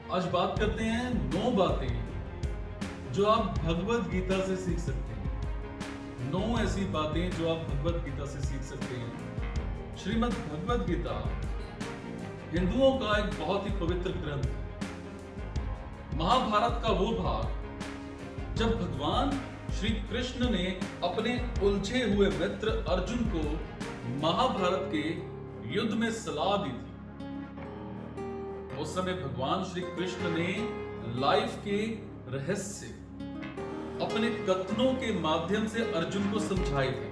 आज बात करते हैं 9 बातें जो आप भगवत गीता से सीख सकते हैं। 9 ऐसी बातें जो आप भगवत गीता से सीख सकते हैं। श्रीमद् भगवत गीता हिंदुओं का एक बहुत ही पवित्र ग्रंथ है। महाभारत का वो भाग जब भगवान श्री कृष्ण ने अपने उलझे हुए मित्र अर्जुन को महाभारत के युद्ध में सलाह दी थी। उस समय भगवान श्री कृष्ण ने लाइफ के रहस्य अपने कथनों के माध्यम से अर्जुन को समझाए थे।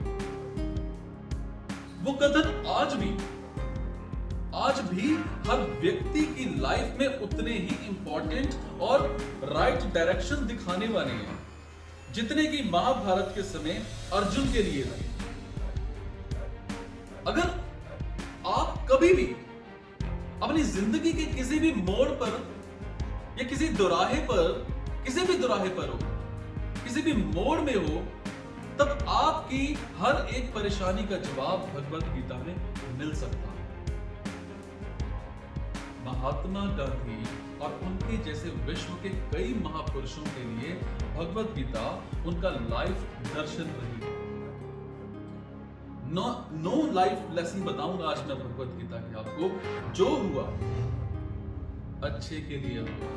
वो कथन आज भी हर व्यक्ति की लाइफ में उतने ही इंपॉर्टेंट और राइट डायरेक्शन दिखाने वाले हैं जितने कि महाभारत के समय अर्जुन के लिए थे। अगर आप कभी भी अपनी जिंदगी के किसी भी मोड़ पर या किसी दोराहे पर हो, किसी भी मोड़ में हो, तब आपकी हर एक परेशानी का जवाब भगवत गीता में मिल सकता है। महात्मा गांधी और उनके जैसे विश्व के कई महापुरुषों के लिए भगवत गीता उनका लाइफ दर्शन रही। नो लाइफ लेसन बताऊंगा आज मैं भगवत गीता के आपको। जो हुआ अच्छे के लिए हुआ,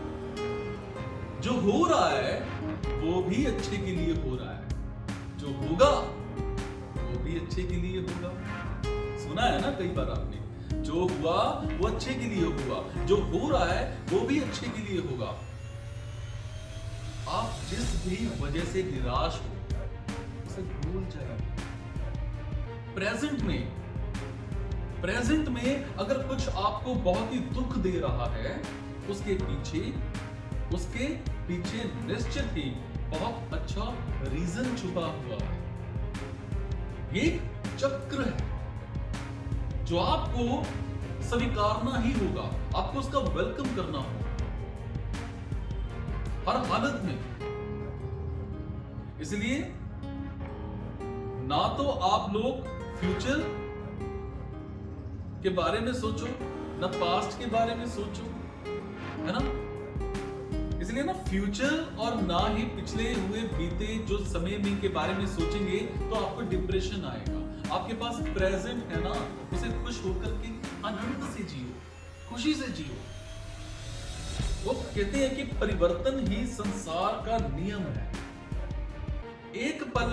जो हो रहा है वो भी अच्छे के लिए हो रहा है, जो होगा वो भी अच्छे के लिए होगा। सुना है ना कई बार आपने, जो हुआ वो अच्छे के लिए हुआ, जो हो रहा है वो भी अच्छे के लिए होगा। आप जिस भी वजह से निराश हो उसे भूल जाइए। प्रेजेंट में अगर कुछ आपको बहुत ही दुख दे रहा है, उसके पीछे निश्चित ही बहुत अच्छा रीजन छुपा हुआ है। ये एक चक्र है जो आपको स्वीकारना ही होगा, आपको उसका वेलकम करना होगा हर हालत में। इसलिए ना तो आप लोग फ्यूचर के बारे में सोचो, ना पास्ट के बारे में सोचो, है ना। इसलिए ना फ्यूचर और ना ही पिछले हुए बीते जो समय में के बारे में सोचेंगे तो आपको डिप्रेशन आएगा। आपके पास प्रेजेंट है ना, उसे खुश होकर के आनंद से जियो, खुशी से जियो। वो कहते हैं कि परिवर्तन ही संसार का नियम है। एक पल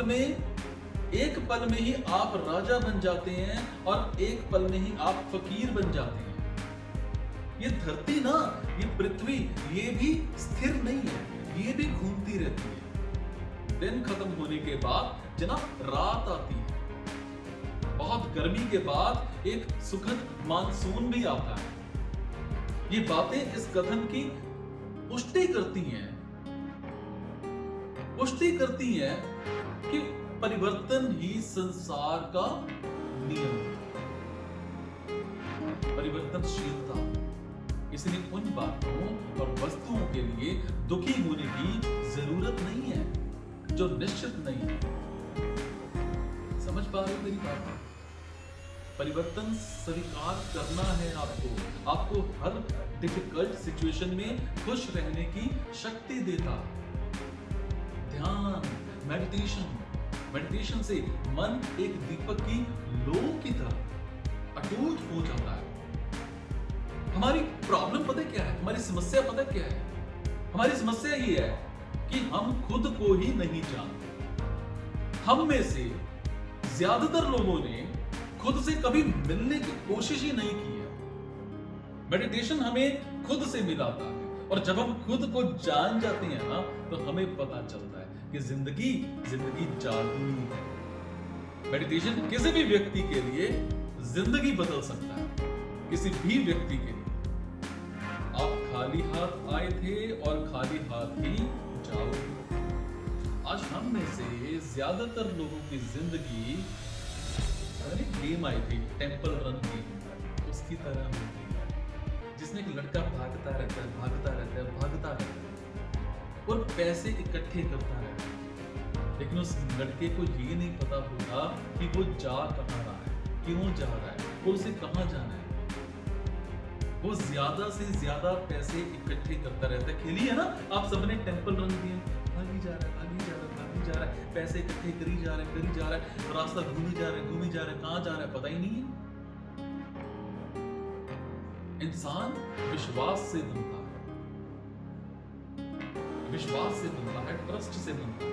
में ही आप राजा बन जाते हैं और एक पल में ही आप फकीर बन जाते हैं। ये धरती ना, ये पृथ्वी, ये भी स्थिर नहीं है, ये भी घूमती रहती है। दिन खत्म होने के बाद जनाब रात आती है। बहुत गर्मी के बाद एक सुखद मानसून भी आता है। ये बातें इस कथन की पुष्टि करती हैं कि परिवर्तन ही संसार का नियम है। परिवर्तनशीलता, इसलिए उन बातों और वस्तुओं के लिए दुखी होने की जरूरत नहीं है जो निश्चित नहीं है। समझ पा रहे हो मेरी बात? परिवर्तन स्वीकार करना है आपको हर डिफिकल्ट सिचुएशन में खुश रहने की शक्ति देता है। ध्यान, मेडिटेशन से मन एक दीपक की लो की तरह अटूट हो जाता है। हमारी प्रॉब्लम पता क्या है? हमारी समस्या पता क्या है? हमारी समस्या ये है कि हम खुद को ही नहीं जानते। हम में से ज्यादातर लोगों ने खुद से कभी मिलने की कोशिश ही नहीं की है। मेडिटेशन हमें खुद से मिलाता है और जब हम खुद को जान जाते हैं ना, तो हमें पता चलता है कि जिंदगी जादुई है। मेडिटेशन किसी भी व्यक्ति के लिए जिंदगी बदल सकता है, किसी भी व्यक्ति के लिए। आप खाली हाथ आए थे और खाली हाथ ही जाओगे। आज हम में से ज्यादातर लोगों की जिंदगी गेम आई थी, टेंपल रन गेम, उसकी तरह हो गई, जिसमें एक लड़का भागता रहता है और पैसे इकट्ठे करता है। लेकिन उस लड़के को ये नहीं पता होगा कि वो जा कहाँ रहा है, क्यों जा रहा है और उसे कहाँ जाना है। वो ज्यादा से ज्यादा पैसे इकट्ठे करता रहता है। खेली है ना, आप सबने टेंपल रन दिए, भागी जा रहा है, भागी जा रहा है, भागी जा रहा है, पैसे इकट्ठे करी जा रहे हैं, करी जा रहा है, रास्ता घूमी जा रहा है, घूमी जा रहा है, कहां जा रहा है पता ही नहीं है। इंसान विश्वास से बनता है, विश्वास से बनता है, ट्रस्ट से बनता है।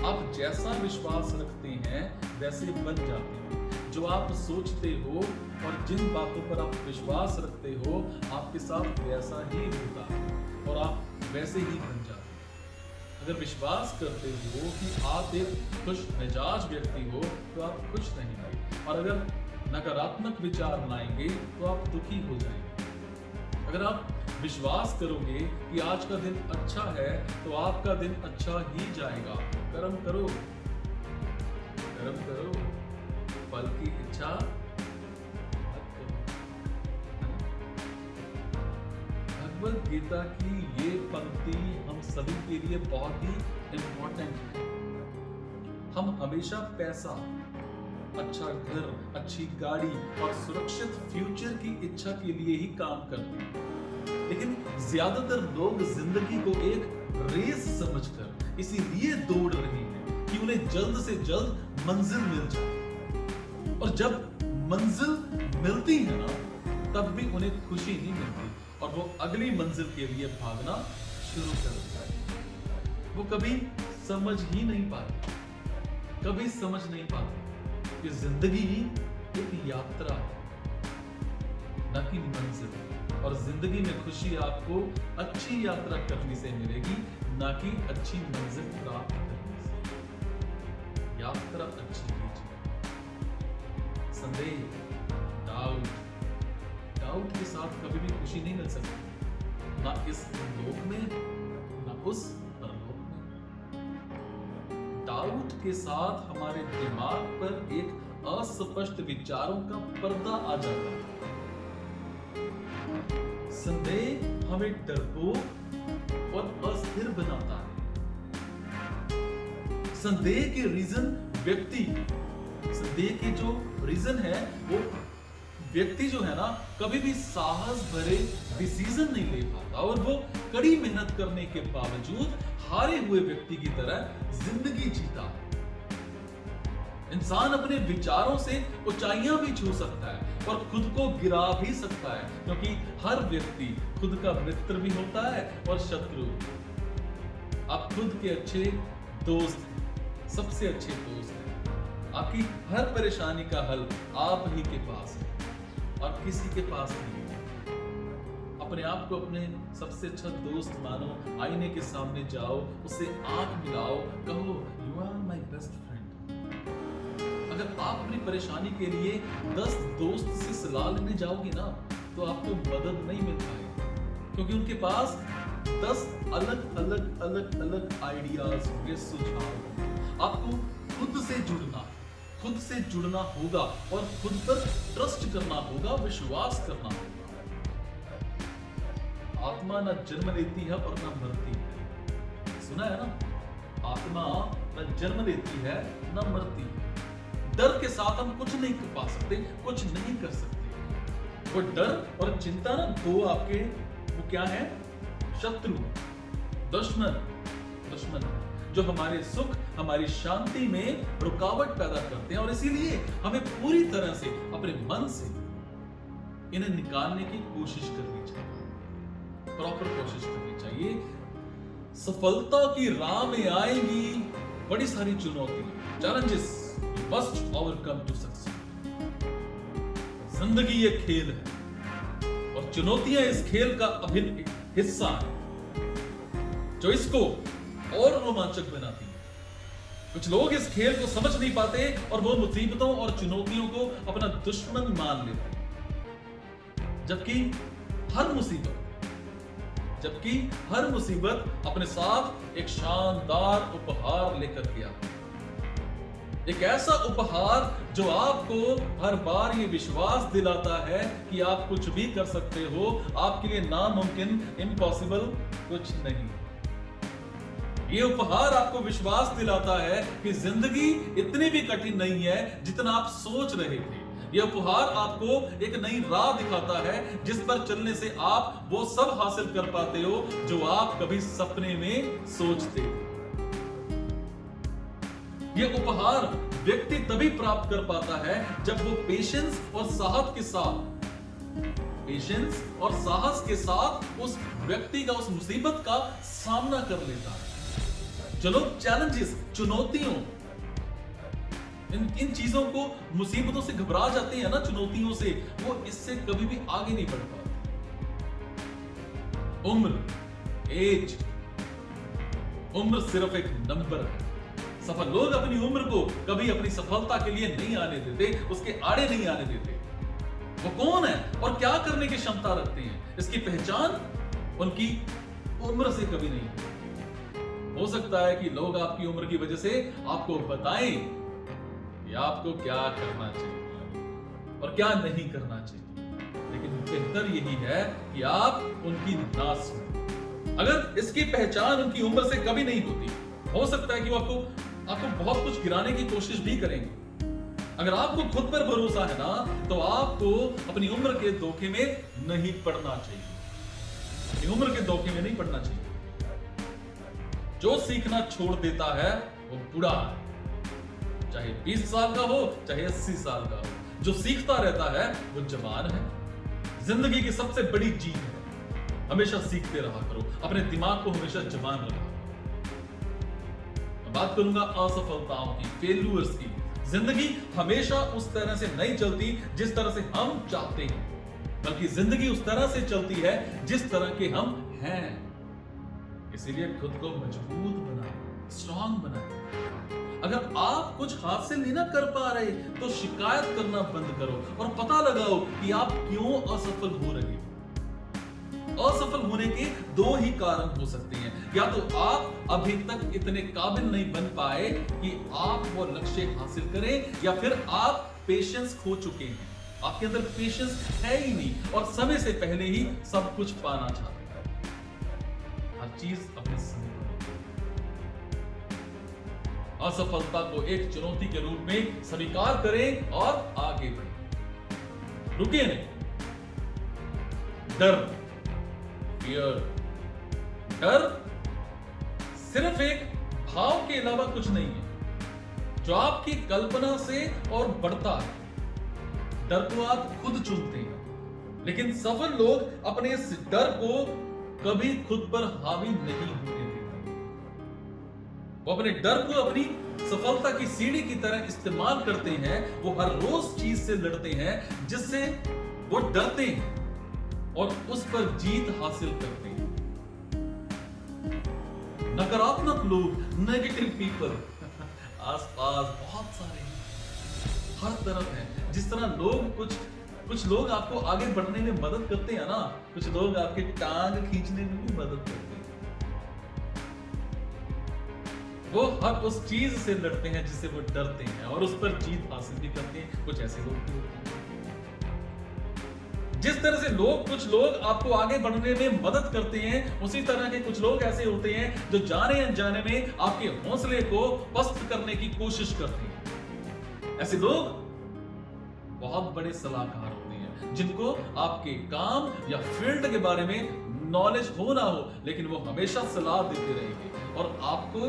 आप जैसा विश्वास रखते हैं वैसे बन जाते हैं। जो आप सोचते हो और जिन बातों पर आप विश्वास रखते हो आपके साथ वैसा ही होता है और आप वैसे ही बन जाते हैं। अगर विश्वास करते हो कि आप एक खुश मिजाज व्यक्ति हो तो आप खुश रहेंगे, और अगर नकारात्मक विचार लाएंगे तो आप दुखी हो जाएंगे। अगर आप विश्वास करोगे कि आज का दिन अच्छा है तो आपका दिन अच्छा ही जाएगा। कर्म करो, कर्म करो, फल की इच्छा मत करो। भगवद गीता की ये पंक्ति हम सभी के लिए बहुत ही इंपॉर्टेंट है। हम हमेशा पैसा, अच्छा घर, अच्छी गाड़ी और सुरक्षित फ्यूचर की इच्छा के लिए ही काम करते हैं, लेकिन ज्यादातर लोग जिंदगी को एक रेस समझकर इसीलिए दौड़ रहे हैं कि उन्हें जल्द से जल्द मंजिल मिल जाए, और जब मंजिल मिलती है ना तब भी उन्हें खुशी नहीं मिलती और वो अगली मंजिल के लिए भागना शुरू कर देता है। वो कभी समझ ही नहीं पाते, कभी समझ नहीं पाते कि जिंदगी एक यात्रा है, न कि मंजिल। और जिंदगी में खुशी आपको अच्छी यात्रा करने से मिलेगी, ना कि अच्छी मंजिल प्राप्त करने से। यात्रा अच्छी कीजिए। संदेह, डाउट के साथ कभी भी खुशी नहीं मिल सकती, ना इस लोक में ना उस परलोक में। डाउट के साथ हमारे दिमाग पर एक अस्पष्ट विचारों का पर्दा आ जाता है। संदेह हमें डरपोक और अस्थिर बनाता है। संदेह के रीजन व्यक्ति, संदेह के जो रीजन है वो व्यक्ति जो है ना कभी भी साहस भरे डिसीजन नहीं ले पाता, और वो कड़ी मेहनत करने के बावजूद हारे हुए व्यक्ति की तरह जिंदगी जीता। इंसान अपने विचारों से ऊंचाइयां भी छू सकता है और खुद को गिरा भी सकता है, क्योंकि हर व्यक्ति खुद का मित्र भी होता है और शत्रु। आप खुद के अच्छे दोस्त हैं, सबसे अच्छे दोस्त हैं। आपकी हर परेशानी का हल आप ही के पास है और किसी के पास नहीं है। अपने आप को अपने सबसे अच्छा दोस्त मानो, आईने के सामने जाओ, उससे आंख मिलाओ, कहो you are my best friend. अगर आप अपनी परेशानी के लिए 10 दोस्त से सलाह लेने जाओगे ना तो आपको मदद नहीं मिल पाएगी, क्योंकि उनके पास 10 अलग आइडियाज होंगे, सुझाव होंगे। आपको खुद से जुड़ना होगा और खुद पर ट्रस्ट करना होगा, विश्वास करना होगा। आत्मा न जन्म लेती है और न मरती है। सुना है ना, आत्मा न जन्म लेती है न मरती है। डर के साथ हम कुछ नहीं कर पा सकते, कुछ नहीं कर सकते। वो डर और चिंता ना दो आपके, वो क्या है? शत्रु, दुश्मन जो हमारे सुख, हमारी शांति में रुकावट पैदा करते हैं, और इसीलिए हमें पूरी तरह से अपने मन से इन्हें निकालने की कोशिश करनी चाहिए, प्रॉपर कोशिश करनी चाहिए। सफलता की राह में आएंगी बड़ी सारी चुनौतियां, challenges must overcome to succeed. जिंदगी एक खेल है और चुनौतियां इस खेल का अभिन्न हिस्सा है, जो इसको और रोमांचक बनाती है। कुछ लोग इस खेल को समझ नहीं पाते और वो मुसीबतों और चुनौतियों को अपना दुश्मन मान लेते हैं, जबकि हर मुसीबत अपने साथ एक शानदार उपहार लेकर के आती है। एक ऐसा उपहार जो आपको हर बार ये विश्वास दिलाता है कि आप कुछ भी कर सकते हो, आपके लिए नामुमकिन, इम्पॉसिबल कुछ नहीं। ये उपहार आपको विश्वास दिलाता है कि जिंदगी इतनी भी कठिन नहीं है जितना आप सोच रहे थे। यह उपहार आपको एक नई राह दिखाता है जिस पर चलने से आप वो सब हासिल कर पाते हो जो आप कभी सपने में सोचते थे। यह उपहार व्यक्ति तभी प्राप्त कर पाता है जब वो पेशेंस और साहस के साथ उस व्यक्ति का, उस मुसीबत का सामना कर लेता है। चलो चैलेंजेस, चुनौतियों, इन चीजों को, मुसीबतों से घबरा जाते हैं ना, चुनौतियों से, वो इससे कभी भी आगे नहीं बढ़ पाते। उम्र सिर्फ एक नंबर है। सफल लोग अपनी उम्र को कभी अपनी सफलता के लिए नहीं आने देते, उसके आड़े नहीं आने देते। वो कौन है और क्या करने की क्षमता रखते हैं, इसकी पहचान उनकी उम्र से कभी नहीं होती। हो सकता है कि लोग आपकी उम्र की वजह से आपको बताएं कि आपको क्या करना चाहिए और क्या नहीं करना चाहिए, लेकिन बेहतर यही है कि आप उनकी ना सुनें। अगर इसकी पहचान उनकी उम्र से कभी नहीं होती, हो सकता है कि वो आपको बहुत कुछ गिराने की कोशिश भी करेंगे। अगर आपको खुद पर भरोसा है ना, तो आपको अपनी उम्र के धोखे में नहीं पड़ना चाहिए। अपनी उम्र के धोखे में नहीं पड़ना चाहिए। जो सीखना छोड़ देता है वो बुढ़ा है, चाहे 20 साल का हो चाहे 80 साल का हो। जो सीखता रहता है वो जवान है। जिंदगी की सबसे बड़ी जीत है, हमेशा सीखते रहा करो, अपने दिमाग को हमेशा जवान रखा। मैं बात करूंगा असफलताओं की, फेल्यूर्स की। जिंदगी हमेशा उस तरह से नहीं चलती जिस तरह से हम चाहते हैं, बल्कि जिंदगी उस तरह से चलती है जिस तरह के हम हैं। इसीलिए खुद को मजबूत बनाए, स्ट्रांग बनाए। अगर आप कुछ हासिल नहीं ना कर पा रहे तो शिकायत करना बंद करो और पता लगाओ कि आप क्यों असफल हो रहे हो। असफल होने के दो ही कारण हो सकते हैं, या तो आप अभी तक इतने काबिल नहीं बन पाए कि आप वो लक्ष्य हासिल करें, या फिर आप पेशेंस खो चुके हैं। आपके अंदर पेशेंस है ही नहीं और समय से पहले ही सब कुछ पाना चाहते हैं। हर चीज अपने समय पर। असफलता को एक चुनौती के रूप में स्वीकार करें और आगे बढ़ें। रुकिए नहीं। डर सिर्फ एक भाव के अलावा कुछ नहीं है जो आपकी कल्पना से और बढ़ता है। डर को आप खुद चुनते हैं, लेकिन सफल लोग अपने इस डर को कभी खुद पर हावी नहीं होने देते। वो अपने डर को अपनी सफलता की सीढ़ी की तरह इस्तेमाल करते हैं। वो हर रोज चीज से लड़ते हैं जिससे वो डरते हैं और उस पर जीत हासिल करते हैं। नकारात्मक लोग, नेगेटिव पीपल आसपास बहुत सारे हर तरफ हैं। जिस तरह लोग कुछ लोग आपको आगे बढ़ने में मदद करते हैं ना, कुछ लोग आपके टांग खींचने में भी मदद करते हैं। वो हर उस चीज से लड़ते हैं जिससे वो डरते हैं और उस पर जीत हासिल भी करते हैं। कुछ ऐसे लोग भी होते हैं। जिस तरह से कुछ लोग आपको आगे बढ़ने में मदद करते हैं, उसी तरह के कुछ लोग ऐसे होते हैं जो जाने अनजाने में आपके हौसले को पस्त करने की कोशिश करते हैं। ऐसे लोग बहुत बड़े सलाहकार होते हैं जिनको आपके काम या फील्ड के बारे में नॉलेज हो ना हो, लेकिन वो हमेशा सलाह देते रहेंगे और आपको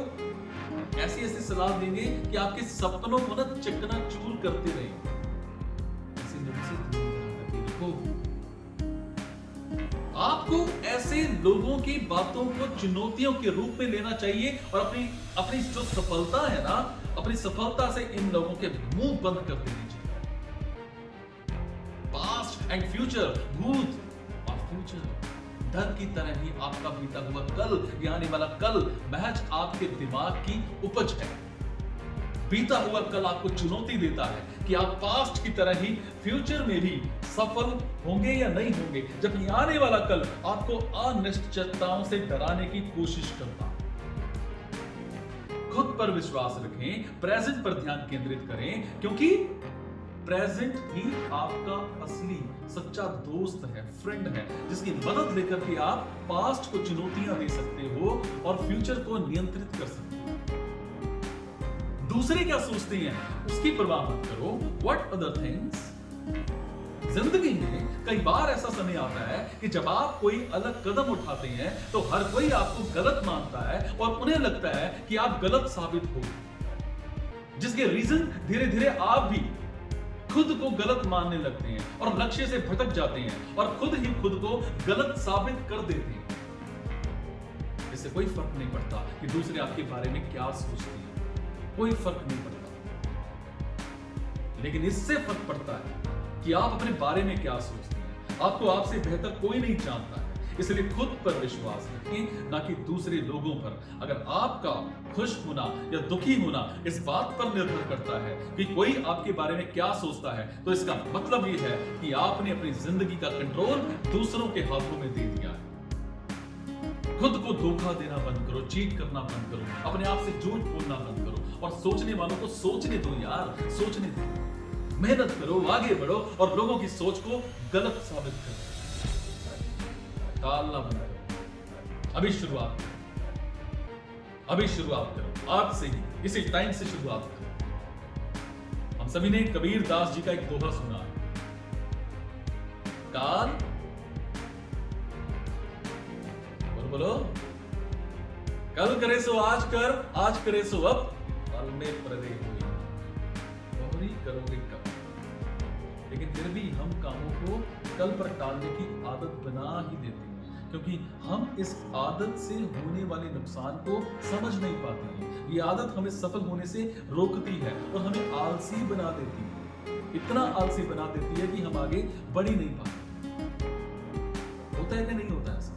ऐसी सलाह देंगे कि आपके सपनों को ना चकनाचूर करते रहेंगे। ऐसे लोगों से दूर रहना चाहिए। आपको ऐसे लोगों की बातों को चुनौतियों के रूप में लेना चाहिए और अपनी जो सफलता है ना, अपनी सफलता से इन लोगों के मुंह बंद कर देने चाहिए। पास्ट एंड फ्यूचर, भूत और फ्यूचर डर की तरह ही आपका बीता हुआ कल, आने वाला कल महज आपके दिमाग की उपज है। बीता हुआ कल आपको चुनौती देता है कि आप पास्ट की तरह ही फ्यूचर में भी सफल होंगे या नहीं होंगे, जबकि आने वाला कल आपको अनिश्चितताओं से डराने की कोशिश करता है। खुद पर विश्वास रखें, प्रेजेंट पर ध्यान केंद्रित करें, क्योंकि प्रेजेंट ही आपका असली सच्चा दोस्त है, फ्रेंड है, जिसकी मदद लेकर के आप पास्ट को चुनौतियां दे सकते हो और फ्यूचर को नियंत्रित कर सकते हो। दूसरे क्या सोचते हैं उसकी परवाह मत करो। What other things जिंदगी में कई बार ऐसा समय आता है कि जब आप कोई अलग कदम उठाते हैं तो हर कोई आपको गलत मानता है और उन्हें लगता है कि आप गलत साबित हो, जिसके रीजन धीरे धीरे आप भी खुद को गलत मानने लगते हैं और लक्ष्य से भटक जाते हैं और खुद ही खुद को गलत साबित कर देते हैं। इससे कोई फर्क नहीं पड़ता कि दूसरे आपके बारे में क्या सोचते हैं, कोई फर्क नहीं पड़ता, लेकिन इससे फर्क पड़ता है कि आप अपने बारे में क्या सोचते हैं। आपको आपसे बेहतर कोई नहीं जानता है, इसलिए खुद पर विश्वास रखें, ना कि दूसरे लोगों पर। अगर आपका खुश होना या दुखी होना इस बात पर निर्भर करता है कि कोई आपके बारे में क्या सोचता है, तो इसका मतलब यह है कि आपने अपनी जिंदगी का कंट्रोल दूसरों के हाथों में दे दिया है। खुद को धोखा देना बंद करो, चीट करना बंद करो, अपने आप से झूठ बोलना बंद करो और सोचने वालों को सोचने दो यार, सोचने दो। मेहनत करो, आगे बढ़ो और लोगों की सोच को गलत साबित करो, टालना बंद करो। अभी शुरुआत करो, अभी शुरुआत करो, आज से ही, इसी टाइम से शुरुआत करो। हम सभी ने कबीर दास जी का एक दोहा सुना है, काल बोलो, कल करे सो आज कर, आज करे सो अब, कल में प्रदे हुई, दोहरी करोगे कब। लेकिन फिर भी हम कामों को कल पर टालने की आदत बना ही देते हैं, क्योंकि हम इस आदत से होने वाले नुकसान को समझ नहीं पाते हैं। ये आदत हमें सफल होने से रोकती है और हमें आलसी बना देती है, इतना आलसी बना देती है कि हम आगे बढ़ ही नहीं पाते। होता है कि नहीं होता है ऐसा?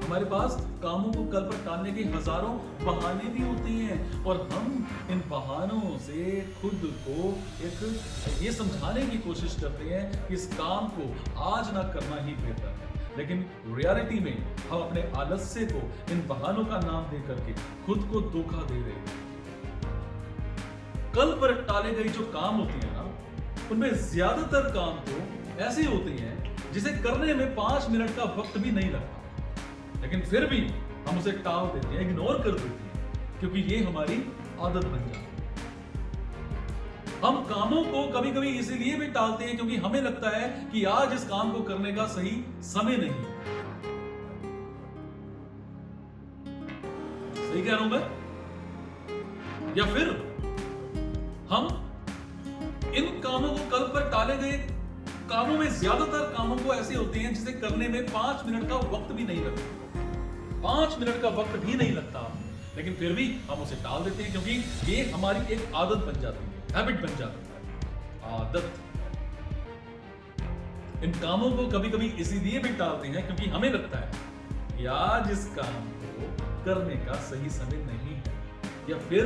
हमारे पास कामों को कल पर टालने के हजारों बहाने भी होते हैं और हम इन बहानों से खुद को एक ये समझाने की कोशिश करते हैं कि इस काम को आज ना करना ही बेहतर है। लेकिन रियलिटी में हम अपने आलस्य को इन बहानों का नाम दे करके खुद को धोखा दे रहे हैं। कल पर टाले गए जो काम होते हैं ना, उनमें ज्यादातर काम तो ऐसे होते हैं जिसे करने में 5 मिनट का वक्त भी नहीं लगता, लेकिन फिर भी हम उसे टाल देते हैं, इग्नोर कर देते हैं, क्योंकि ये हमारी आदत बन जाती है। हम कामों को कभी कभी इसीलिए भी टालते हैं क्योंकि हमें लगता है कि आज इस काम को करने का सही समय नहीं है। सही कह रहा हूं मैं? या फिर हम इन कामों को कल पर टाले गए कामों में ज्यादातर कामों को ऐसे होते हैं जिसे करने में 5 मिनट का वक्त भी नहीं लगता, 5 मिनट का वक्त भी नहीं लगता, लेकिन फिर भी हम उसे टाल देते हैं क्योंकि ये हमारी एक आदत बन जाती है, हैबिट बन जाती है, आदत। इन कामों को कभी कभी इसीलिए भी टालते हैं क्योंकि हमें लगता है कि आज इस काम को करने का सही समय नहीं है, या फिर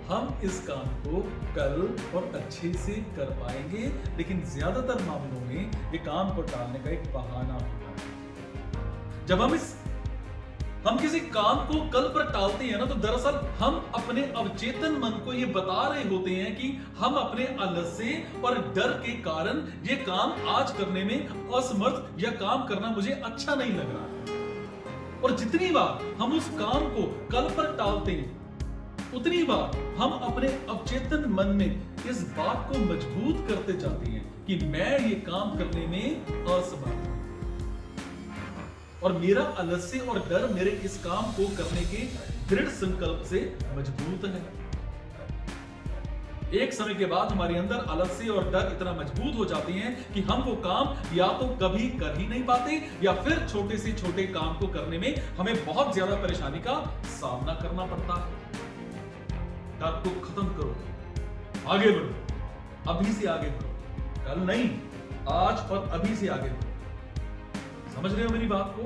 हम इस काम को कल और अच्छे से कर पाएंगे। लेकिन ज्यादातर मामलों में ये काम को टालने का एक बहाना होता है। जब हम किसी काम को कल पर टालते हैं ना, तो दरअसल हम अपने अवचेतन मन को ये बता रहे होते हैं कि हम अपने आलस्य और डर के कारण ये काम आज करने में असमर्थ या काम करना मुझे अच्छा नहीं लग रहा है। और जितनी बार हम उस काम को कल पर टालते हैं, उतनी बार हम अपने अवचेतन मन में इस बात को मजबूत करते जाते हैं कि मैं ये काम करने में असमर्थ हूं और मेरा आलस्य और डर मेरे इस काम को करने के दृढ़ संकल्प से मजबूत है। एक समय के बाद हमारे अंदर आलस्य और डर इतना मजबूत हो जाते हैं कि हम वो काम या तो कभी कर ही नहीं पाते, या फिर छोटे से छोटे काम को करने में हमें बहुत ज्यादा परेशानी का सामना करना पड़ता है। डर को खत्म करो, आगे बढ़ो, अभी से आगे बढ़ो, कल नहीं, आज और अभी से आगे बढ़ो। समझ रहे हो मेरी बात को?